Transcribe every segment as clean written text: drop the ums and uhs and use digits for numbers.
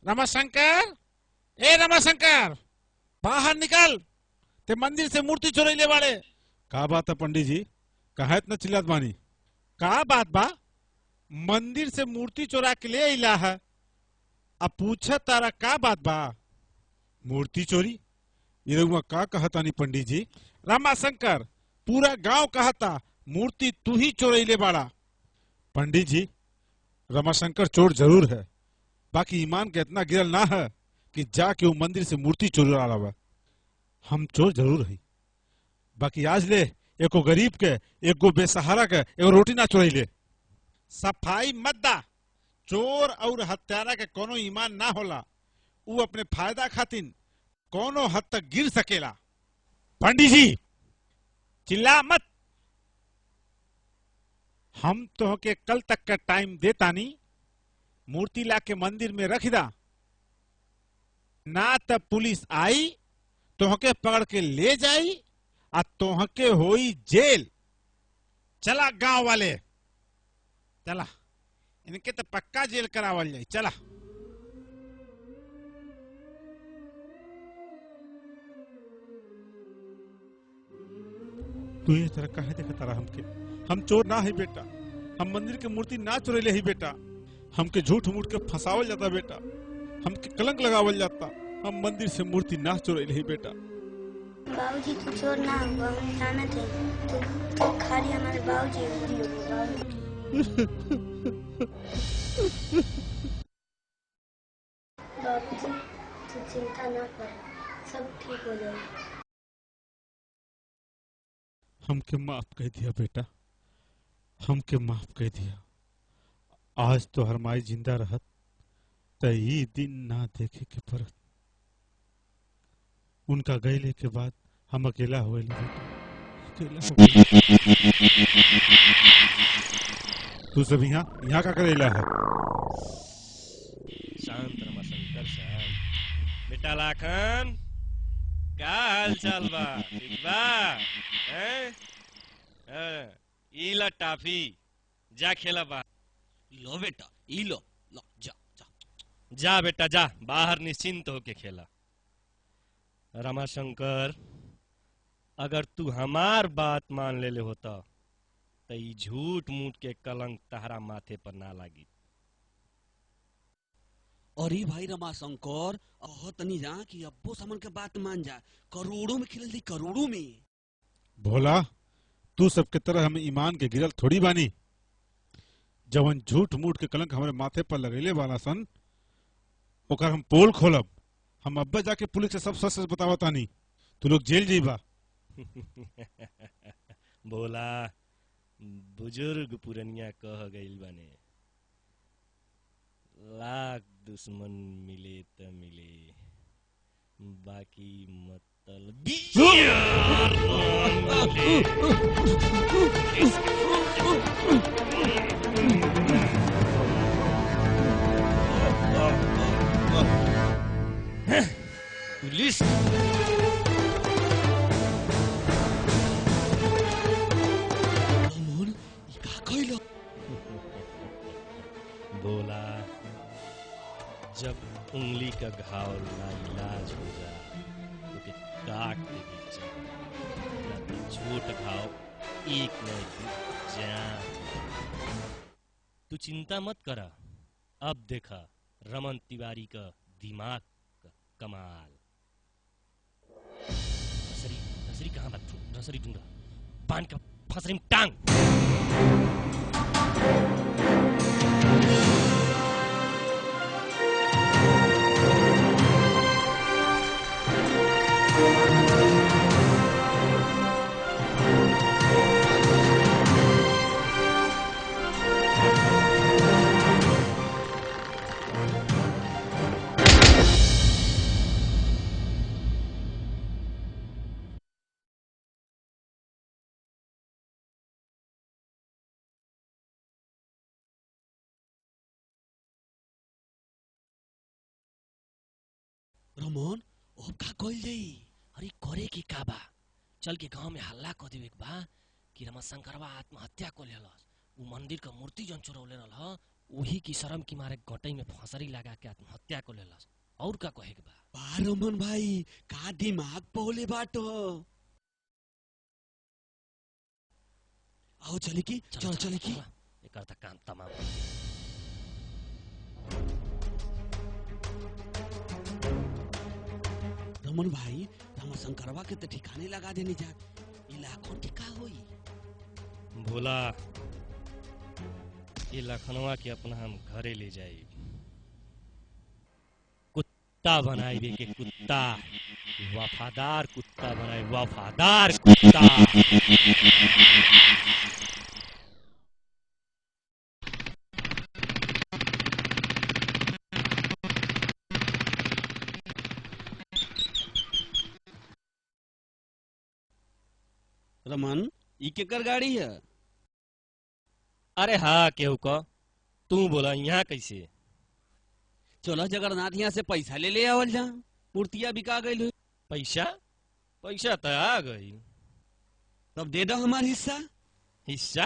रमाशंकर, ए रमाशंकर, बाहर निकल। ते मंदिर से मूर्ति चोरैले वाले। का बात है पंडित जी? कहा इतना चिल्लात बानी? का बात बा? मंदिर से मूर्ति चोरा के ले अइला है। अब पूछा तारा का बात बा? मूर्ति चोरी? ये रउआ का कहतानी पंडित जी? रमाशंकर, पूरा गांव कहता मूर्ति तू ही चोरैले बाड़ा। पंडित जी, रमाशंकर चोर जरूर है, बाकी ईमान के इतना गिरल ना है कि जाके वो मंदिर से मूर्ति चोरा लावा। हम चोर जरूर है, बाकी आज ले एको गरीब के, एको बेसहारा के एगो रोटी ना चोरैले। सफाई मत दा। चोर और हत्यारा के कोनो ईमान ना होला। वो अपने फायदा खातिर कोनो हद तक गिर सकेला। पंडित जी, चिल्ला मत। हम तो के कल तक का टाइम देता नहीं। मूर्ति ला के मंदिर में रख दा, ना तब पुलिस आई तोहके पकड़ के ले जाई और तोहके होई जेल। चला गांव वाले, चला। इनके तो पक्का जेल करावल जाए। चला। तू ये तरह काहे देखता रहा हमके? हम चोर ना है बेटा, हम मंदिर के मूर्ति ना चोरेले ही बेटा। हमके झूठ मूठ के फंसावल जाता बेटा, हमके कलंक लगावल जाता। हम मंदिर से मूर्ति ना चोरेले ही बेटा। बाबूजी तू चोर ना हुआ, हम जाना थे। तू खाली हमारे बाबूजी बाबूजी तू चिंता ना कर, सब ठीक हो जाएगा। हमके माफ कह दिया बेटा, हमके माफ कह दिया। आज तो हर माई जिंदा रहत त ई दिन ना देखे के परत। उनका गईले के बाद हम अकेला हो गए बेटा, अकेला हो। तू सब यहाँ का करेला है? शांत रमाशंकर शांत। बेटा लाखन, का हाल चाल बा? ठीक बा? ई ला टाफी, जा खेला बा। लो बेटा, ई लो लो, जा जा जा बेटा जा, बाहर निश्चिंत होके खेला। रमाशंकर, अगर तू हमार बात मान ले होता तो ई झूठ मूठ के कलंक तहरा माथे पर ना लागी। अरे भाई रमाशंकर, तनी जा कि अब्बो समन के बात मान जा। करोड़ों में खेल दी, करोड़ों में। भोला, तू सबके तरह हम ईमान के गिरल थोड़ी बानी। जवन झूठ मूठ के कलंक हमारे माथे पर लगेले वाला सन, ओकर हम पोल खोलब। हम अब्बा जाके पुलिस से सब सच सच बतावतानी। तू लोग जेल जाइबा। बोला, बुजुर्ग पुरनिया कह गइल बने, लाख दुश्मन मिले त मिले, बाकी मतलब पुलिस। बोला, जब उंगली का घाव लाइलाज हो जाए तो के काट देगी ना तो झूठ घाव एक न एक जान। तू चिंता मत करा, अब देखा रमन तिवारी का दिमाग का कमाल। रसरी रसरी कहाँ बात? रसरी ढूंढा, बांध का फसरी में टांग। रमन, अब का कइल जाई? अरे करे की का बा? चल के गांव में हल्ला कर देवे बा कि रमाशंकरवा आत्महत्या कर लेलस। उ मंदिर का मूर्ति जन चोरौले रहल, वही की शर्म की मारे गोटई में फंसरी लगा के आत्महत्या को लेलस। और का कहे के बा? बा रमन भाई का दिमाग पौले बाटो। आओ चले की चल चले की। एकर त काम तमाम। रमन भाई हम शंकरवा के तो ठिकाने लगा देने जात। इलाकों ठिका होई। भोला ये लखनवा के अपना हम घरे ले जाई। कुत्ता बनाई दे के कुत्ता, वफादार कुत्ता बनाई, वफादार कुत्ता। रमन ई केकर गाड़ी है? अरे हाँ केहू का तू बोला यहाँ कैसे? चलो जगन्नाथ यहाँ से पैसा ले आवल जा। मूर्तियां बिका गई हो। पैसा पैसा तो आ गई। तब दे दो हमार हिस्सा। हिस्सा?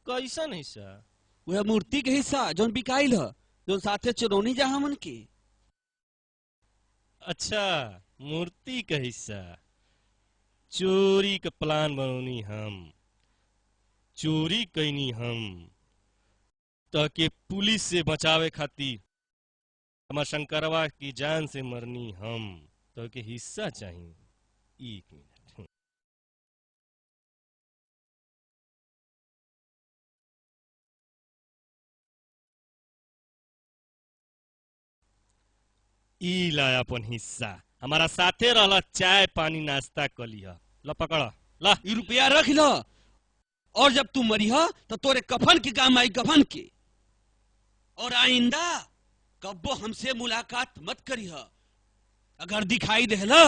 कैसन हिस्सा? वह मूर्ति के हिस्सा जोन बिकाइल है, जोन साथे चुरौनी जा हमन के। अच्छा मूर्ति का हिस्सा। चोरी का प्लान बनौनी हम, चोरी कैनी हम, ताकि पुलिस से बचावे खातिर हमार शंकरवा की जान से मरनी हम, ताकि हिस्सा चाहिए। एक मिनट। ई ला अपन हिस्सा। हमारा साथे रहला, चाय पानी नाश्ता कर लिया। ला पकड़ा ला। ई रुपया रख लो, और जब तू मरिहा तो तोरे कफन के काम आई, कफन के। और आइंदा कब्बो हमसे मुलाकात मत करिहा। अगर दिखाई देला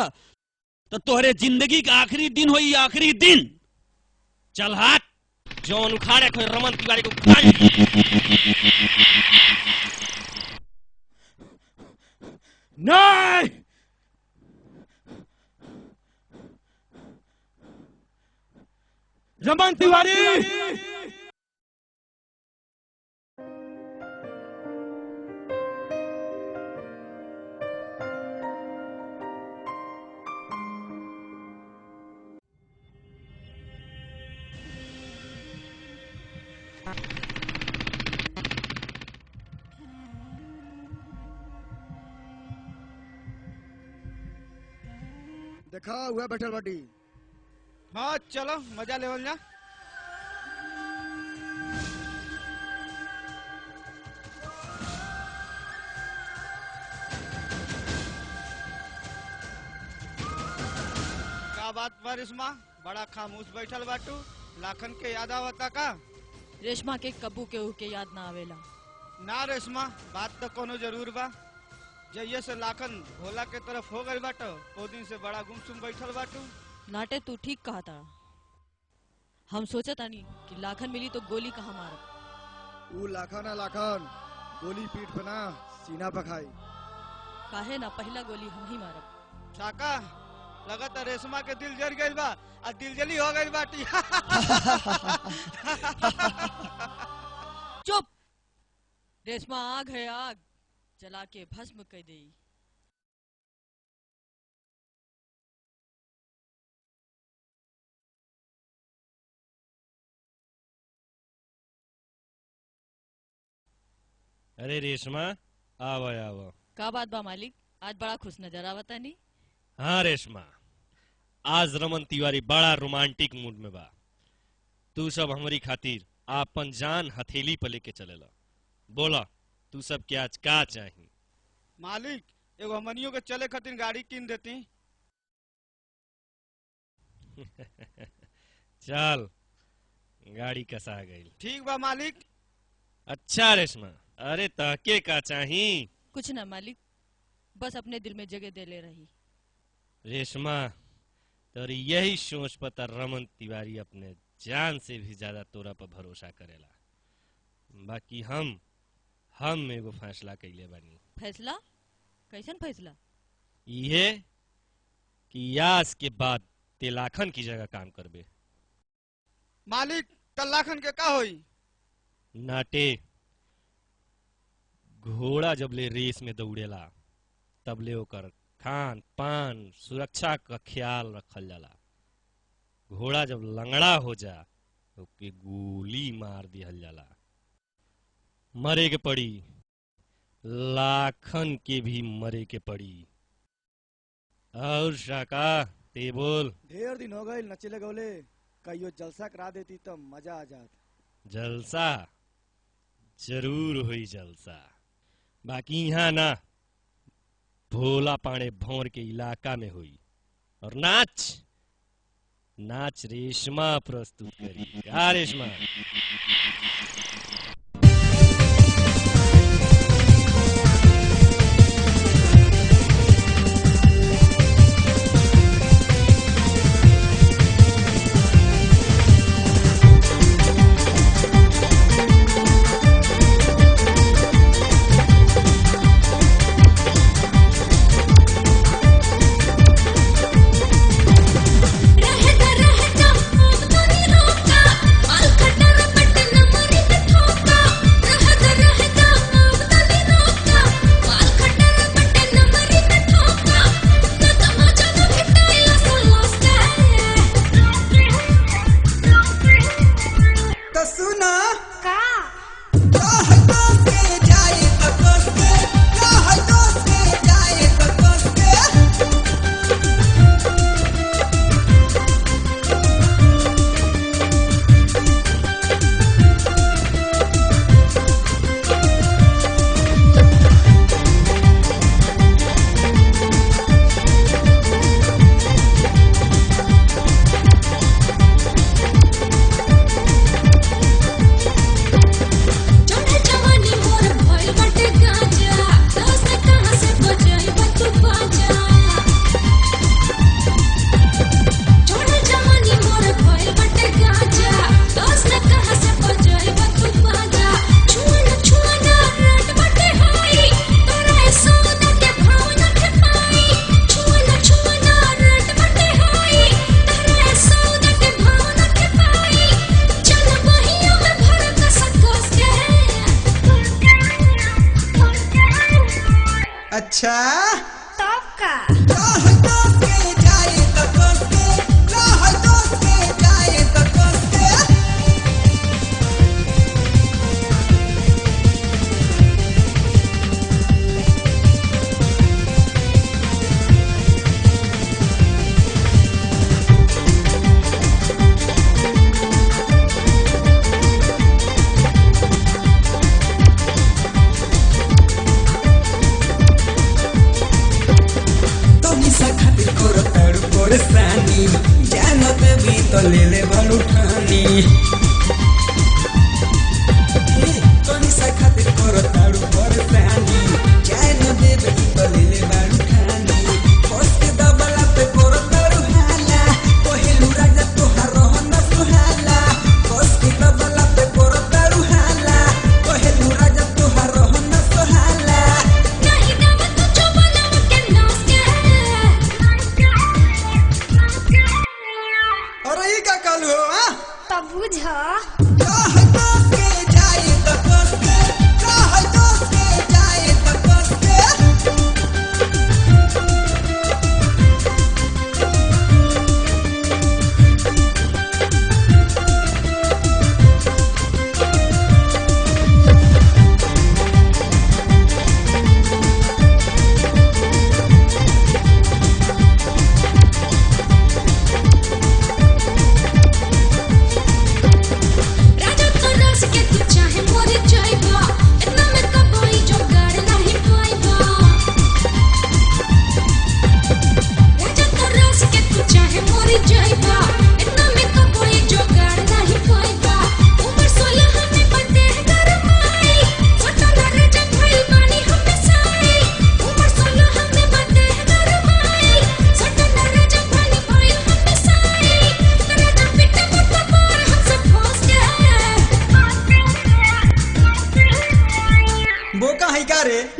तो तोहरे जिंदगी का आखिरी दिन होई, आखिरी दिन। चल हाथ जौन उखाड़े कोई रमन तिवारी को उखाड़। नहीं, रमन तिवारी देखा हुआ बैठल बाटी। हाँ चलो मजा लेवल जा। का बात बा रेशमा, बड़ा खामोश बैठल बाटू। लाखन के याद आवता का? रेशमा के कब्बू केहू के याद ना आवेला। ना रेशमा, बात तो कोनो जरूर बा। जइये से लाखन भोला के तरफ हो गई बाटो, ओ दिन से बड़ा गुमसुम बैठल बाटू। नाटे तू ठीक कहा था। हम सोचा तानी कि लाखन मिली तो गोली कहाँ मारब। ऊ लाखन है लाखन, गोली पीठ पे ना सीना पे खाई। काहे ना पहला गोली हम ही मारब। छाका लगत है रेशमा के दिल जल गई बा, और दिलजली हो गई बाटी। चुप! रेशमा आग है आग, जला के भस्म कर देई। अरे रेशमा आवा आवा। का बात बा मालिक, आज बड़ा खुश नजर आवता नी। हाँ रेशमा, आज रमन तिवारी बड़ा रोमांटिक मूड में बा। तू सब हमारी खातिर आपन जान हथेली पे लेके चलेला। बोला तू सब क्या आज का चाही? मालिक एगो हमनियों के चले खातिर गाड़ी कीन देती। चल गाड़ी कसा गई। ठीक बा मालिक। अच्छा रेशमा, अरे तहके का चाही? कुछ ना मालिक, बस अपने दिल में जगह दे ले रही। रेशमा तोरी यही सोच पता रमन तिवारी अपने जान से भी ज्यादा तोरा पर भरोसा करेला। बाकी हम एगो फैसला कैले बानी। फैसला? कैसन फैसला? ये कि यास के बाद ते लाखन की जगह काम करबे। मालिक तल लाखन के का होई? नाटे घोड़ा जब ले रेस में दौड़ेला तब ले ओकर खान पान सुरक्षा का ख्याल रखल जाला। घोड़ा जब लंगड़ा हो जा ओके गोली मार दिहल जाला। मरे के पड़ी, लाखन के भी मरे के पड़ी। और शाका ते बोल। ढेर दिन हो गए नचले गौले, कहियो जलसा करा देती तो मजा आ जात। जलसा जरूर हुई जलसा, बाकी यहाँ ना भोला पाड़े भौर के इलाका में हुई। और नाच नाच रेशमा प्रस्तुत करी। का रेशमा? अच्छा तब का जानत भी तो ले ले बड़ू ठानी तोनी सा खातिर करो ताड़ू परेशानी जान दे भी तो ले ले बड़ू ठानी पोस्ट दबला पे करो ताड़ू हाला पहिलू राजा तोहार रहन सुहाला पोस्ट दबला पे करो ताड़ू हाला पहिलू राजा तोहार रहन सुहाला नहीं दब तो चुपना के नाच के और ये क्या काल हो तब बुझा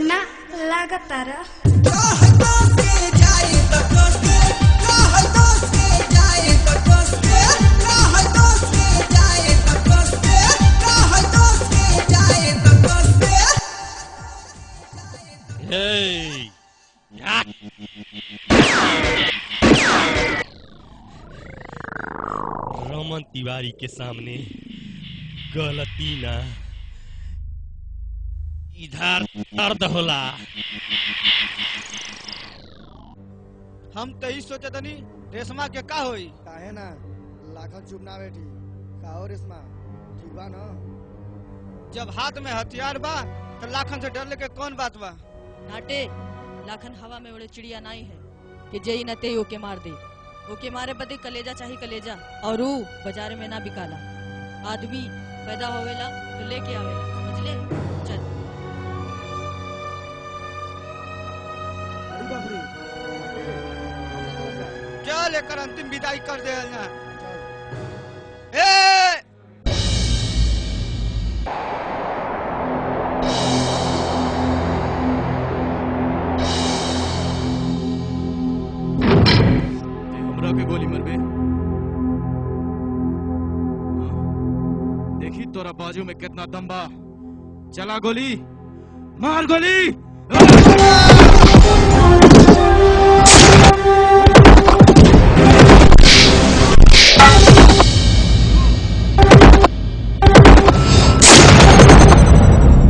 ना लागतारा तिवारी के सामने गलती ना इधर दर्द होला। हम तो ही सोचे तनी रेशमा के का होई काहे ना लाखन चुप ना बैठी का हो रेशमा ठीक बा ना जब हाथ में हथियार बा तो लाखन से डरले के कौन बात बा नाटे लाखन हवा में उड़े चिड़िया नहीं है कि जई न ते ओके मार दे। ओके मारे बदे कलेजा चाहिए कलेजा और ऊ बाजार में ना बिकाला। आदमी पैदा होवेला तो लेके आवेला समझ ले। चल अरे बाप रे चल लेकर अंतिम विदाई कर दे ना ए हमरा के गोली मरबे देखी तोरा बाजू में कितना दम बा। चला गोली मार गोली।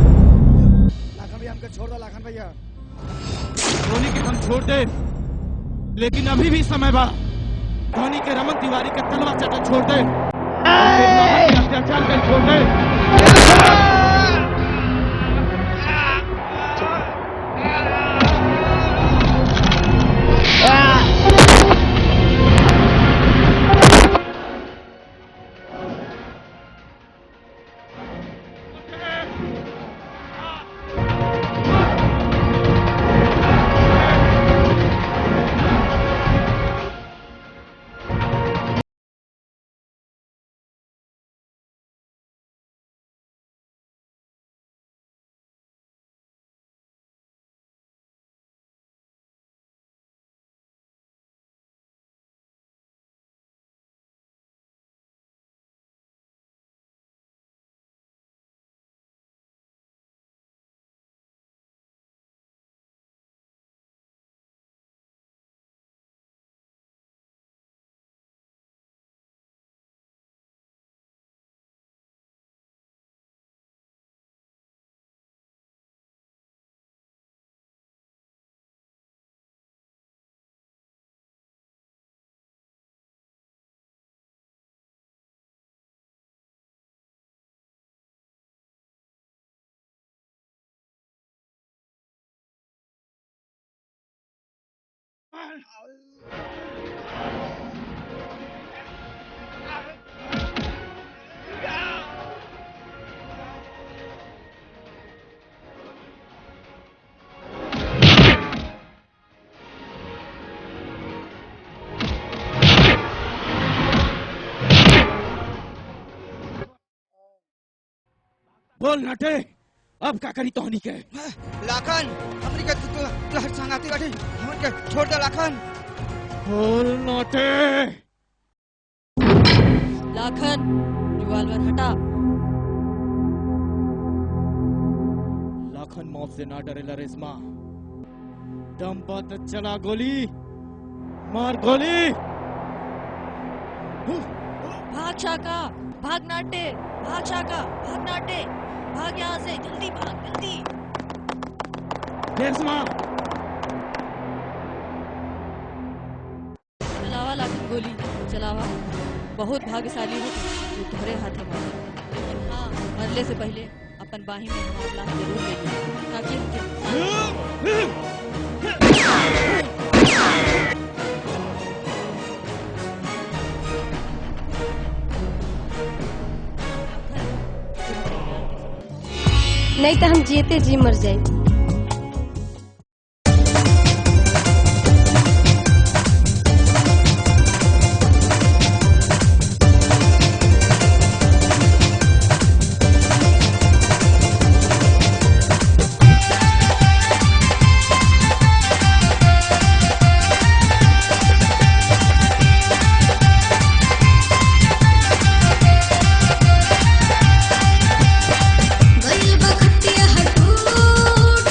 लाखन भैया हमके छोड़ दो लाखन भैया धोनी के हम छोड़ दे लेकिन अभी भी समय बा। धोनी के रमन तिवारी के तलवा चटा छोड़ दे अत्याचार कर छोड़ दे। बोल नटे अब का करी तोहनी के। लाखन हमनी के तू संगाती बाटे हमन के छोड़ दे लाखन बोल नटे। लाखन रिवॉल्वर हटा। लाखन मौत से ना डरेला रेशमा। दम बात चला गोली मार गोली। भाग शाका भाग नाटे भाग शाका भाग नाटे भाग यहाँ से जल्दी भाग जल्दी। रेशमा चलावा लाखन गोली चलावा। बहुत भाग्यशाली हो जो तुम्हारे हाथे मारे। लेकिन हाँ मरले से पहले अपन बाही में हमारा लाश जरूर लेना ताकि उनके नहीं तो हम जीते जी मर जाए। गइल बा खटिया हटूर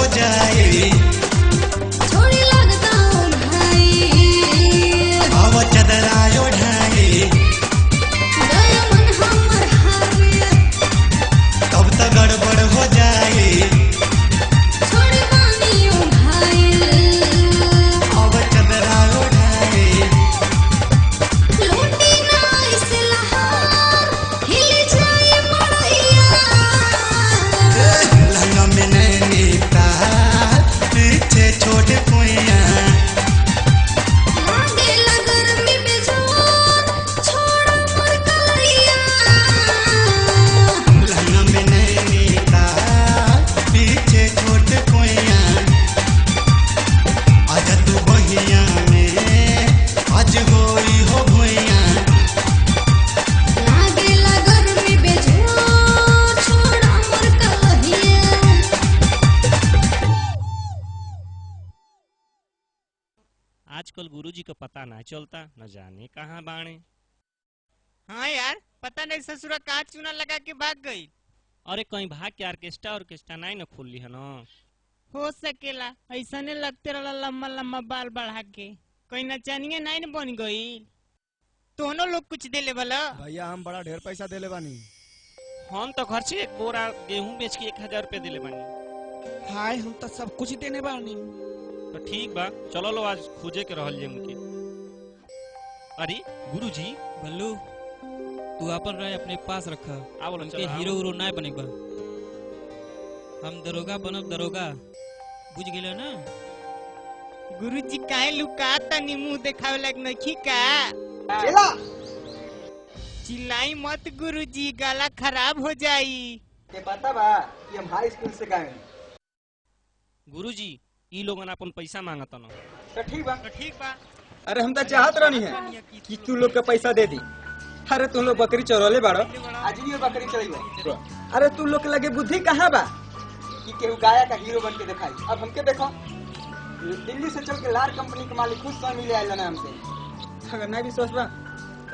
हो जाए छोड़ी लगता हूँ भाई आव चदरा ओढ़ाए दया मन हमर हावे तब तक गड़बड़ हो जाए छोड़ी मानियो भाई आव चदरा ओढ़ाए लूटी ना इस लहार हिल जाए मड़ैया लहंगा में नैनी तार पीछे छोटे कुइया लागे लगरमी में जोर छोड़ा मोर कलैया लहंगा में नैनी तार पीछे छोटे कुइया आजा तू बहिया में आज होई हो भुइया लागे लगरमी में जोर छोड़ा मोर कलैया आजकल गुरुजी का पता ना चलता, न जाने कहाँ बाणे। हाँ यार, पता नहीं ससुरा कहाँ चूना लगा के भाग गई। अरे कहीं भाग के ऑर्केस्ट्रा नहीं न खोल ली है ना। हो सकेला, ऐसा नहीं लगते रहा लम्बा लम्बा बाल बढ़ा के कोई नचानिया नहीं न बन गई। दोनों लोग कुछ देले वाला। भैया हम बड़ा ढेर पैसा देले बानी। हम तो घर से एक बोरा गेहूं बेच के 1000 रुपया दिले बानी। हाय हम तो सब कुछ देने बानी। तो ठीक बा, चलो लो आज खोजे के रहल उनके। अरे गुरुजी, भल्लू तू अपन रहे अपने पास रखा। आ बोलो, उनके चलो, हीरो उरो ना बने बा। हम दरोगा बनब दरोगा, बुझ गेलो ना। गुरुजी काहे लुकाता नी मुंह देखावे लायक नखी का। चला चिल्लाई मत गुरुजी, गला खराब हो जाई। ये पता बा कि हम हाई स्कूल से गए। गुरुजी ई लोगन अपन पैसा मांगता न। तो ठीक बा। ठीक बा। अरे हम तो चाहत रहनी है कि तू लोग के पैसा दे दी। अरे तुम लोग बकरी चौरले बाड़ो, आज भी बकरी चढ़ी। अरे तू लोग के लगे बुद्धि कहाँ बा कि केहू गाया का हीरो बन के दिखाई। अब हमके देखो, दिल्ली से चल के लार कंपनी के मालिक खुद से मिले आयल ना हमसे। अगर नहीं विश्वास बा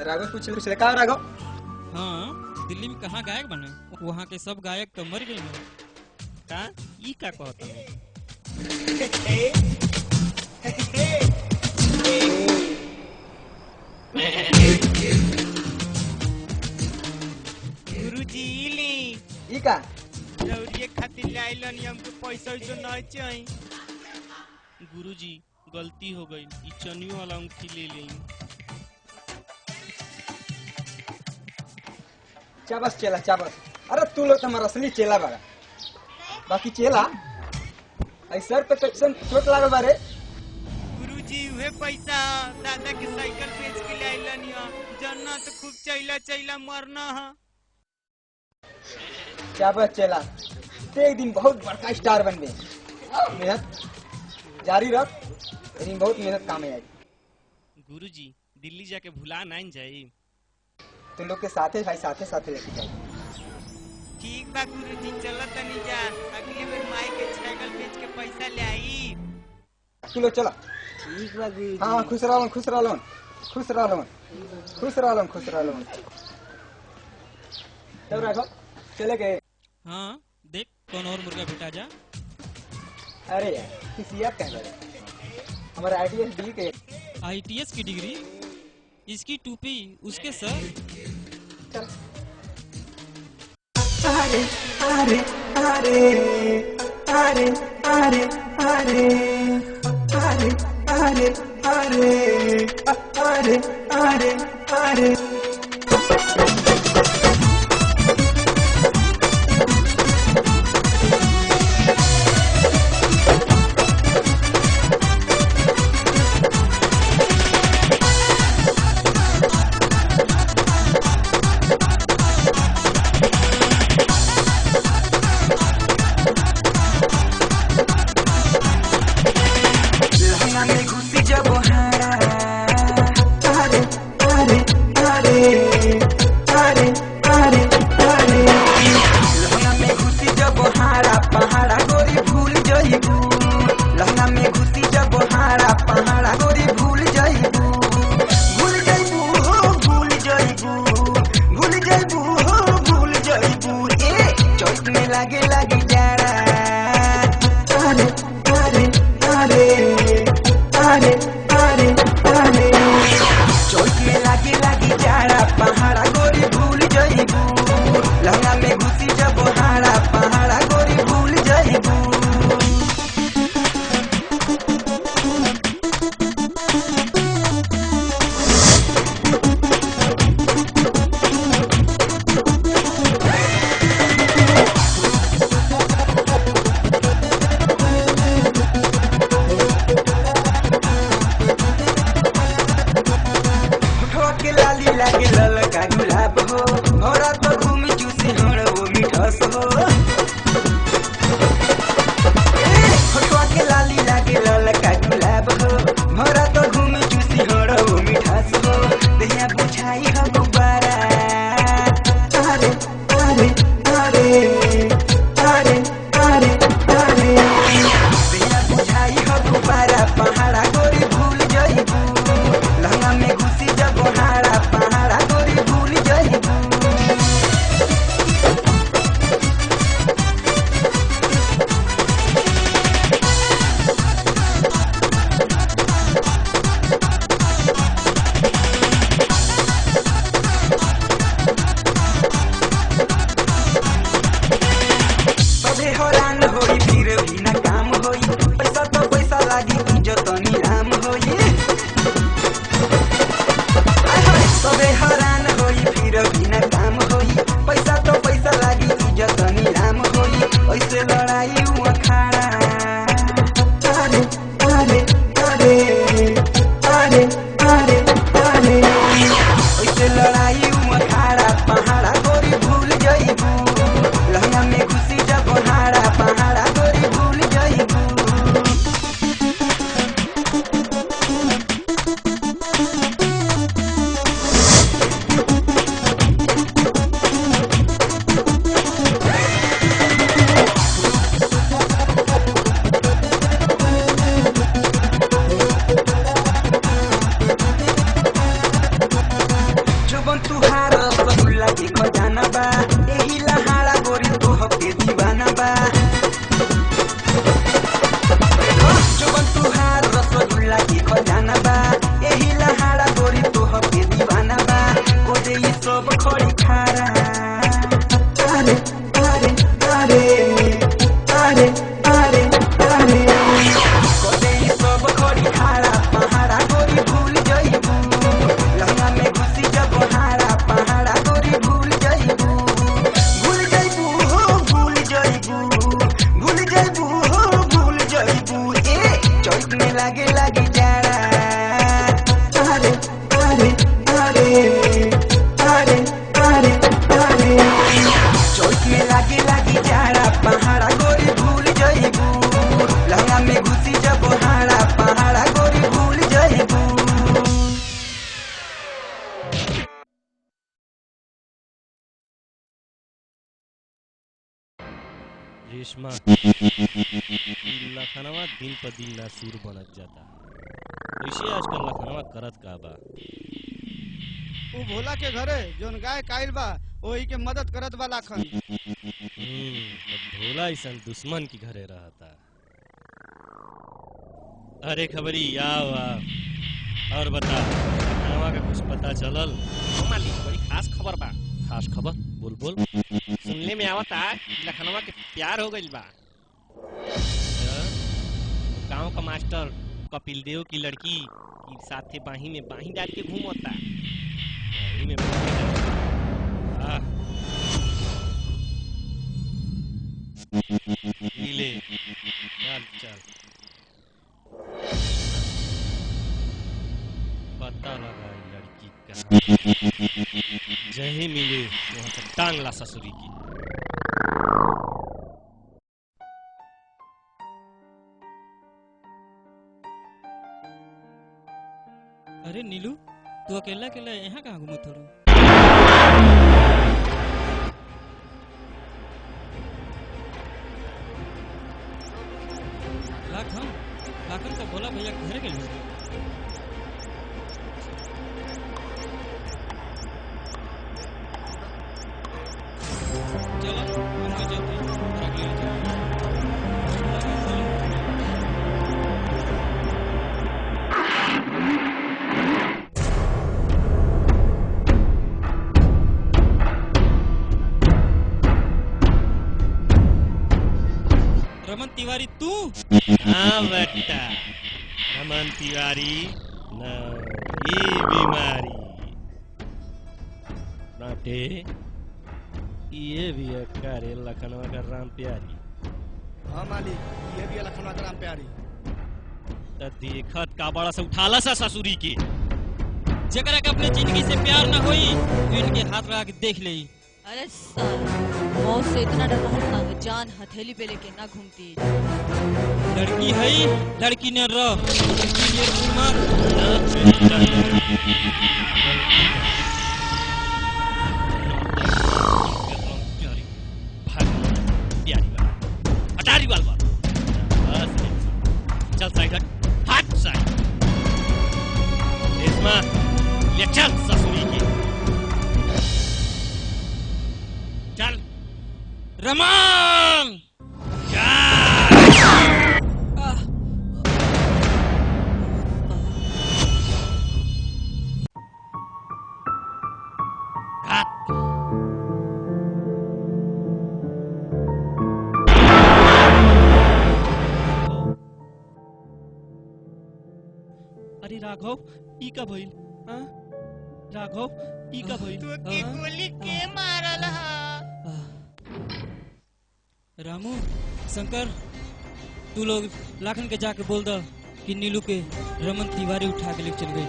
राघव पूछ ले का राघव। हाँ, दिल्ली में कहाँ गायक बने, वहाँ के सब गायक तो मर गए। का ई का कहता है? गुरुजी ली ई का दौड़िए खातिर ले आइलन, हमके पैसा वैसा नहीं चाहिए। गुरुजी गलती हो गई, ई चनियो वाला अंगूठी ले लें। चाबस चेला चाबस। अरे तू लोग तो हमारा असली चेला बाड़ा। बाकी चेला सर पे कैसन चोट लागल बारे। गुरुजी उहे पैसा दादा के साइकिल बेच के ले आइलन या जन्ना तो खूब चैला मरना है। चाबस चेला, ते एक दिन बहुत बड़का स्टार बन गए। मेहनत जारी रख, लेकिन बहुत मेहनत काम में आएगी। गुरुजी दिल्ली जाके भुला नहीं जाई। तुम लोग के साथे भाई साथे लेके जाओ। ठीक बा गुरुजी, चलो तनी जा, अगले बार माई के साइकिल बेच के पैसा ले आई। तू लोग चला। ठीक बा गुरुजी। हाँ खुश रहो खुश रहो खुश रहो खुश रहो खुश रहो। तब रखो चले गए। हाँ देख कौन और मुर्गा भेटा जा। अरे यार किसी याद कह रहे हमारे ITS डी के। ITS की डिग्री, इसकी टोपी उसके सर। चल। अरे अरे अरे अरे अरे अरे अरे अरे अरे अरे अरे लागे लागी जाड़ा अरे रेशमा लखनवा दिन पर दिन नासूर बनत जाता। ऐसे आजकल लखनवा करत का बा? वो भोला के घरे जोन गाय काइल बा वही के मदद करत बा लाखन। भोला ऐसा दुश्मन की घरे रहता। अरे खबरी आओ और बता, लखनवा का कुछ पता चलल? मालिक बड़ी खास खबर बा। खास खबर? बोल बोल। सुनने में आवता लखनवा के प्यार हो गइल बा। गांव का मास्टर कपिल देव की लड़की की साथे बाही में बाही डाल के घूमता। बाही में बाही डाल ले चल चल पता लगा लड़की का। जहीं मिले वहां से टांग ला ससुरी की। अरे नीलू, तू अकेला अकेला यहाँ कहाँ घूमत हो? लाखन तो बोला भैया घर के लोग। चलो हम भी चलते हैं। रमन तिवारी तू? हाँ बेटा, रमन तिवारी ना ये बीमारी नाटे ये भी अकारे लखनवा का राम प्यारी। हाँ मालिक, ये भी लखनवा का राम प्यारी। देखत का बड़ा से उठाला सा ससुरी के। जकरा के अपने जिंदगी से प्यार न होई इनके हाथ लगा के देख ले। अरे साला, मौत से इतना डरता है तो जान हथेली पे लेके ना घूमती। लड़की है, लड़की ने रह अटारी वाल बात। चल साइड हट, हट साइड। रेशमा ले चल ससुरी की। चल रमन अरे राघव ई का भइल? हां राघव ई का भइल? तू के गोली के मारल हा? रामू, शंकर, तू लोग लाखन के जाके बोल दो कि नीलू के रमन तिवारी उठा के लेके चल गई।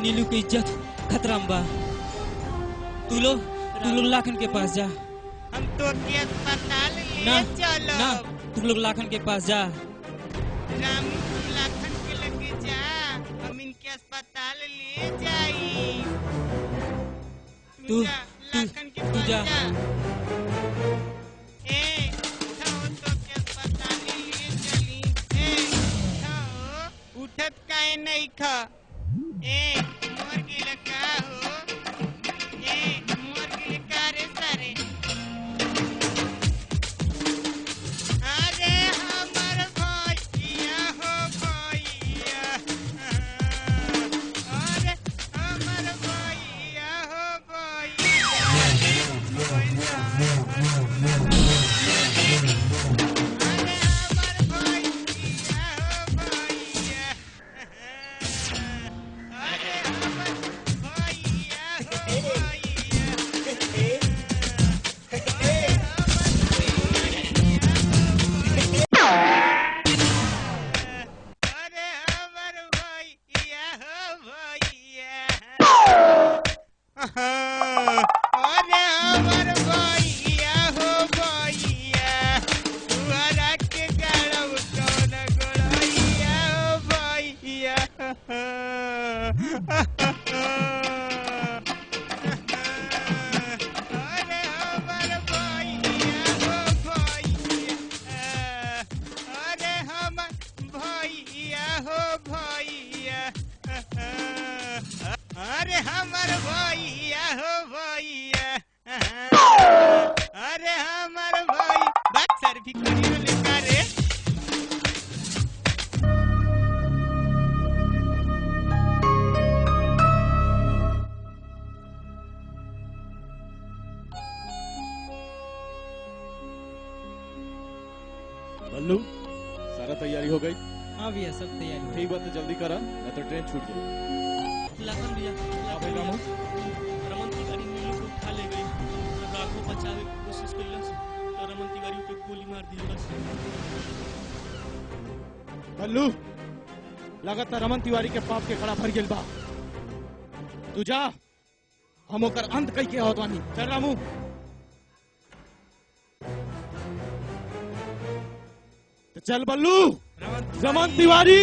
नीलू की इज्जत खतरा में बा। तू लोग लाखन के पास जा। हम तो के अस्पताल ले चलो। ना, तू लोग लाखन के पास जा। रामू, तू लाखन के लगे जा, हम इनके अस्पताल ले जाई। तू लाखन के पास जा। उठत काहे नहीं खा? मोर गिला का हो? मोर गिला का रे सारे? अरे हमर भैया हो भैया। अरे हमर भैया हो भैया। भैया अरे हमर भैया हो भैया अरे हमर भाई बात सर भी करियो लेका रे बल्लू सारा तैयारी हो गई? हाँ भैया सब तैयारी ठीक बात है, जल्दी करा नहीं तो ट्रेन छूट जाएगी। लाखन भैया भाई रामू रमन तिवारी नीलू को उठा ले गई। राघव बचावे की कोशिश कैलस तो रमन तिवारी पे गोली मार दिलस। बल्लू लगातार रमन तिवारी के पाप के खड़ा भर गेल बा। तू जा हम ओकर अंत कई के होत बानी। चल रामू। तो चल बल्लू रमन तिवारी।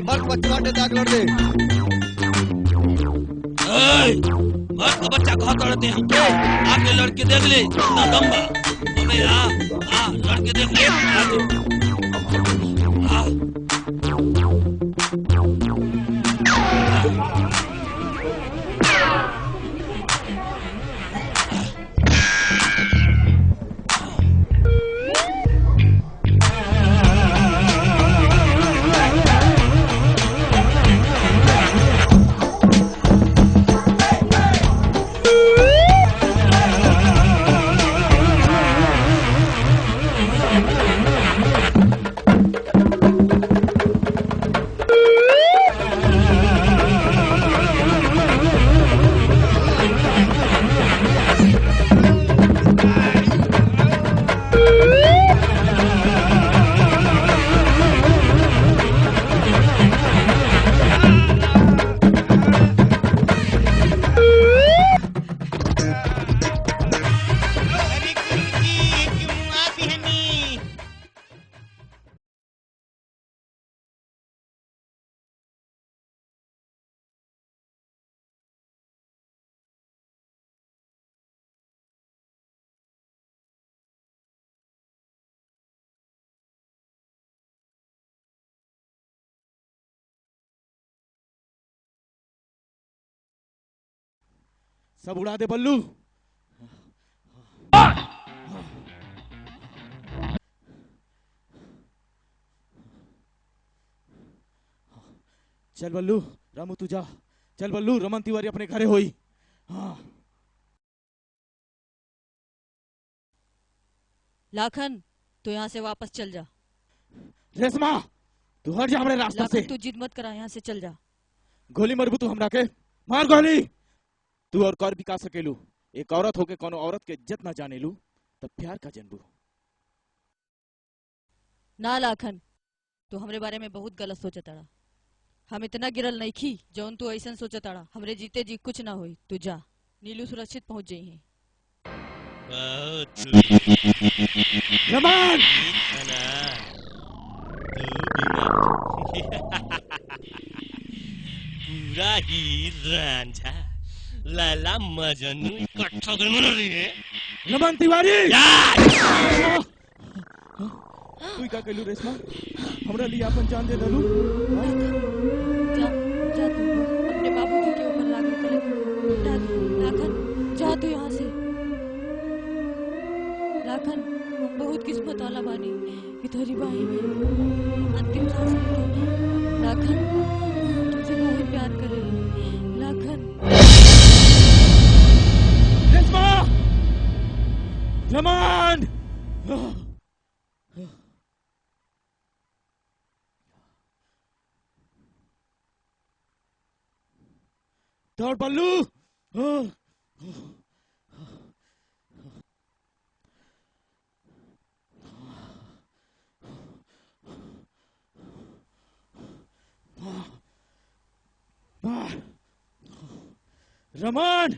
मर्द बच्चा बाटे दाग लड़ दे। मर्द का बच्चा कहाँ तोड़ते हैं हमके? आके लड़के देख ले कितना दम बा। अबे आ लड़के देख ले सब उड़ा दे बल्लू। चल बल्लू रामू तू जा। चल बल्लू रमन तिवारी अपने घरे होई। हाँ लाखन तो यहाँ से वापस चल जा। रेशमा तू हट जा हमरे रास्ता से। लाखन तू जिद मत करा, यहाँ से चल जा। गोली मरबू तू हमरा के? मार गोली। तू और कर भी का सकेलू? एक औरत होके कोनो औरत के इज्जत ना जाने लू तब प्यार का जनबू। ना लाखन, तू हमरे बारे में बहुत गलत सोचताड़ा। हम इतना गिरल नहीं खी जौन तू ऐसा सोचताड़ा। हमरे जीते जी कुछ ना होई, तू जा। नीलू सुरक्षित पहुंच जाई है। रमन! पूरा ही रांझा लैला मजनू इकट्ठा कर मर रही है। रमन तिवारी! तू का कहलू रेशमा? हमरा लिए अपन जान दे दलू। जा जा तू अपने बाबूजी के ऊपर लागू करे। उठा दे लाखन, जा तू यहाँ से। लाखन, हम बहुत किस्मत वाला बानी कि तोरी बाई में अंतिम सांस लेके लाखन तुमसे बहुत प्यार करे। लाखन रेशमा! रमन! दौड़ बल्लू! रमन!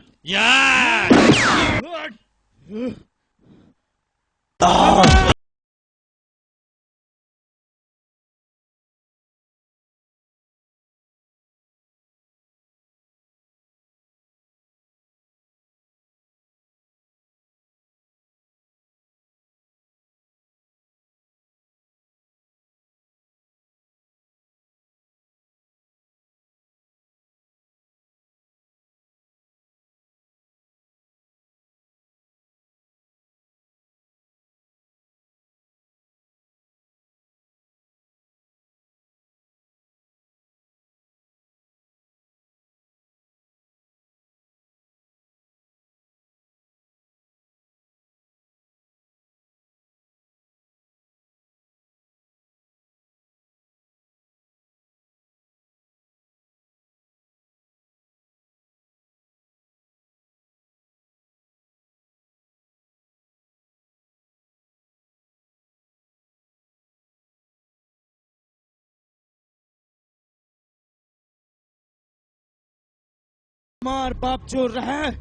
मार बाप चोर रहा है।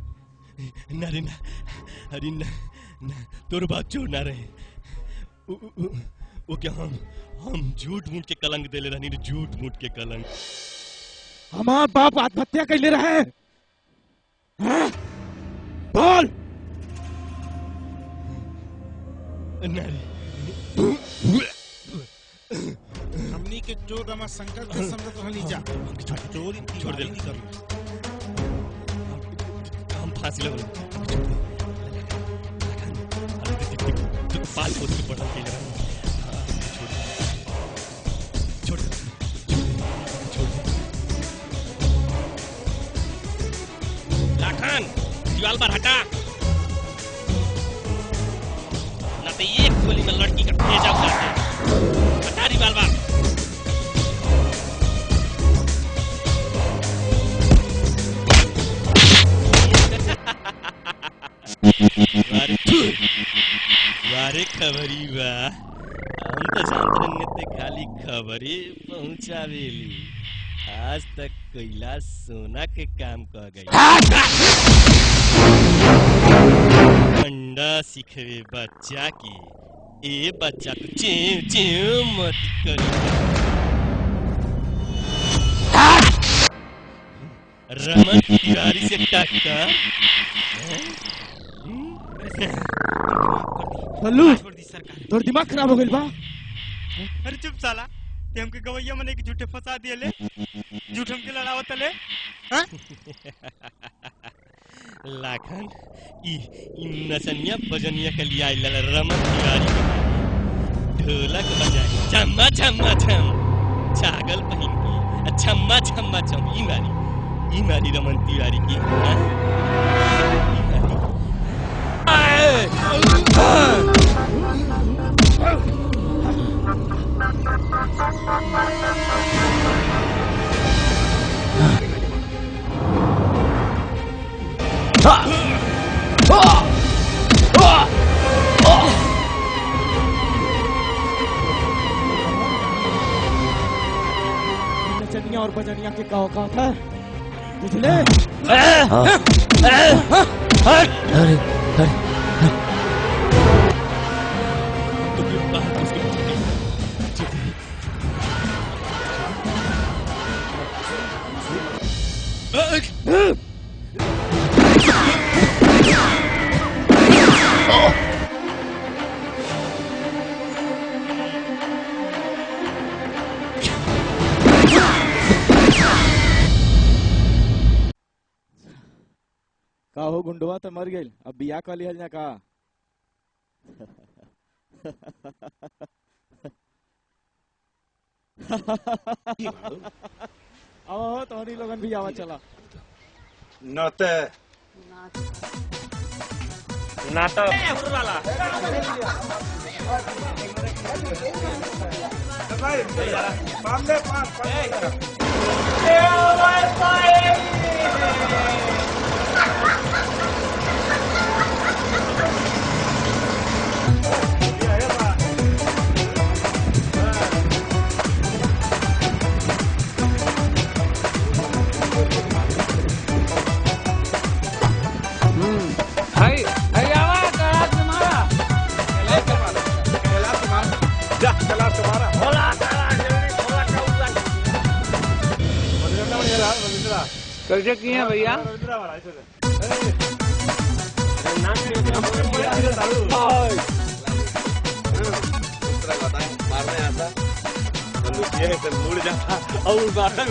ना रे ना, अरे ना, ना तोर बाप चोर ना रहे। वो क्या हम झूठ मूठ के कलंक देले रहनी रे, झूठ मूठ के कलंक। हमार बाप आत्महत्या कैले रहे। हाँ? बोल। ना रे। हमनी के चोर रमाशंकर के समझ तो हली जा। चोरी छोड़ दे, हम फांसी लगा पाल पोस के पढ़ा के लगा। छोड़ लाखन दीवार पर हटा, ना तो एक गोली में लड़की का भेजा उतार दे। हटा दीवार पर। वारे खबरी बा, हम तो जानते रहते खाली खबरी पहुंचावेली। आज तक कैलाश सोना के काम कर गई। अंडा सिखवे बच्चा की, ए बच्चा तू चेव चेव मत कर। रमन तिवारी से टक्कर। बल्लू, तोर दिमाग खराब हो गइल बा। अरे चुप साला, ते हमके गवैया मने के झूठे फंसा दिए ले, झूठ हमके लड़ावत ले। हां लाखन ई नचनिया बजनिया के लिए आइल रमन तिवारी ढोलक बजाए छम्मा छम्मा छम, छागल पहिन के छम्मा छम्मा छम। ई मारी रमन तिवारी की। नचनिया और बजनिया के का औकात है बुझले? अरे का हो गुंडवा तो मर गई अब बिया का लिहल ना का आओ तोहनी लोगन भी आवा चला नते नाटक कैसे किए हैं भैया? मारने आता बंदूक ये है मुड़ जा और बारह